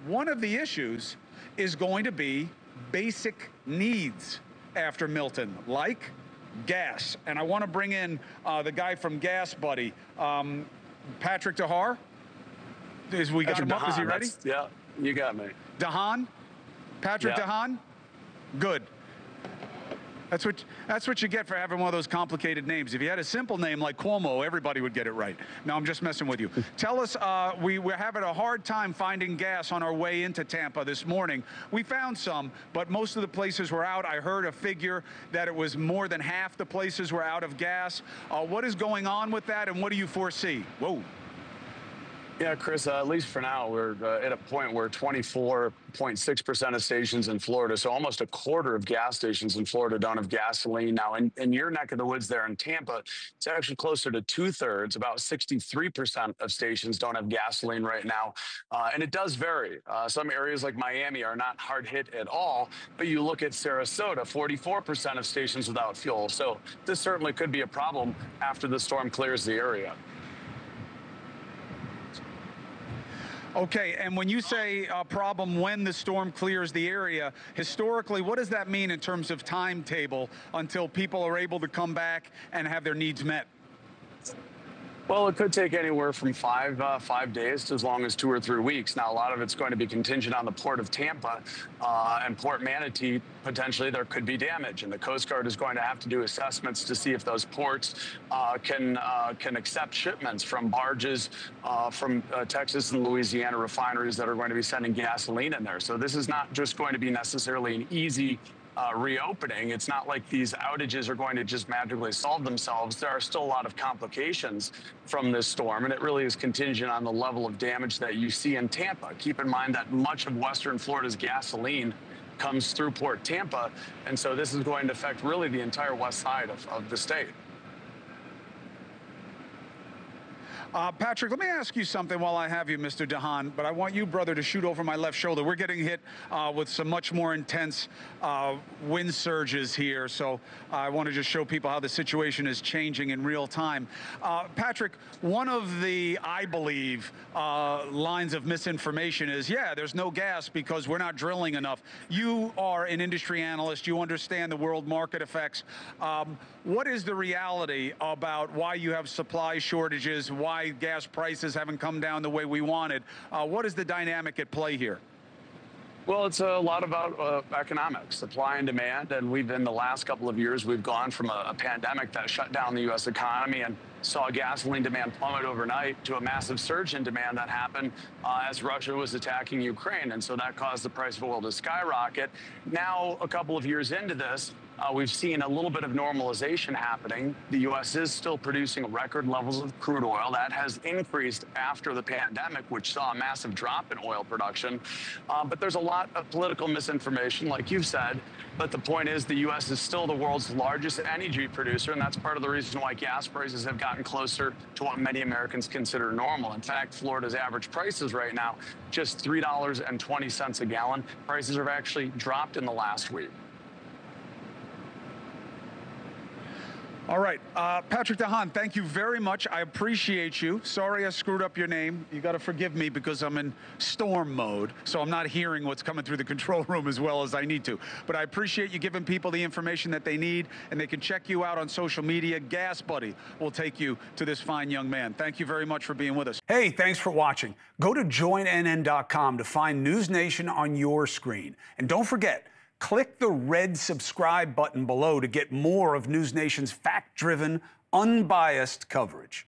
one of the issues is going to be basic needs after Milton, like gas. And I want to bring in the guy from GasBuddy, Patrick DeHaan. We got him up. Is he ready? Yeah, you got me. Haan? Patrick Haan? Good. That's what you get for having one of those complicated names. If you had a simple name like Cuomo, everybody would get it right. No, I'm just messing with you. Tell us, we're having a hard time finding gas on our way into Tampa this morning. We found some, but most of the places were out. I heard a figure that it was more than half the places were out of gas. What is going on with that, and what do you foresee? Whoa. Yeah, Chris, at least for now, we're at a point where 24.6% of stations in Florida, so almost a quarter of gas stations in Florida don't have gasoline. Now, in your neck of the woods there in Tampa, it's actually closer to 2/3. About 63% of stations don't have gasoline right now. And it does vary. Some areas like Miami are not hard hit at all, but you look at Sarasota, 44% of stations without fuel. So this certainly could be a problem after the storm clears the area. Okay, and when you say a problem when the storm clears the area, historically, what does that mean in terms of timetable until people are able to come back and have their needs met? Well, it could take anywhere from 5 days to as long as 2 or 3 weeks. Now, a lot of it's going to be contingent on the Port of Tampa and Port Manatee. Potentially, there could be damage, and the Coast Guard is going to have to do assessments to see if those ports can accept shipments from barges from Texas and Louisiana refineries that are going to be sending gasoline in there. So this is not just going to be necessarily an easy reopening. It's not like these outages are going to just magically solve themselves. There are still a lot of complications from this storm, and it really is contingent on the level of damage that you see in Tampa. Keep in mind that much of Western Florida's gasoline comes through Port Tampa, and so this is going to affect really the entire west side of the state. Patrick, let me ask you something while I have you, Mr. Haan, but I want you, brother, to shoot over my left shoulder. We're getting hit with some much more intense wind surges here, so I want to just show people how the situation is changing in real time. Patrick, one of the, I believe, lines of misinformation is, yeah, there's no gas because we're not drilling enough. You are an industry analyst. You understand the world market effects. What is the reality about why you have supply shortages, why gas prices haven't come down the way we wanted? What is the dynamic at play here? Well, it's a lot about economics, supply and demand. And in the last couple of years, we've gone from a pandemic that shut down the U.S. economy and saw gasoline demand plummet overnight to a massive surge in demand that happened as Russia was attacking Ukraine. And so that caused the price of oil to skyrocket. Now, a couple of years into this, we've seen a little bit of normalization happening. The U.S. is still producing record levels of crude oil. That has increased after the pandemic, which saw a massive drop in oil production. But there's a lot of political misinformation, like you've said. But the point is the U.S. is still the world's largest energy producer, and that's part of the reason why gas prices have gotten closer to what many Americans consider normal. In fact, Florida's average prices right now, just $3.20 a gallon. Prices have actually dropped in the last week. All right, Patrick DeHaan, thank you very much. I appreciate you. Sorry I screwed up your name. You got to forgive me because I'm in storm mode, so I'm not hearing what's coming through the control room as well as I need to. But I appreciate you giving people the information that they need, and they can check you out on social media. GasBuddy will take you to this fine young man. Thank you very much for being with us. Hey, thanks for watching. Go to joinnn.com to find NewsNation on your screen. And don't forget, click the red subscribe button below to get more of NewsNation's fact-driven, unbiased coverage.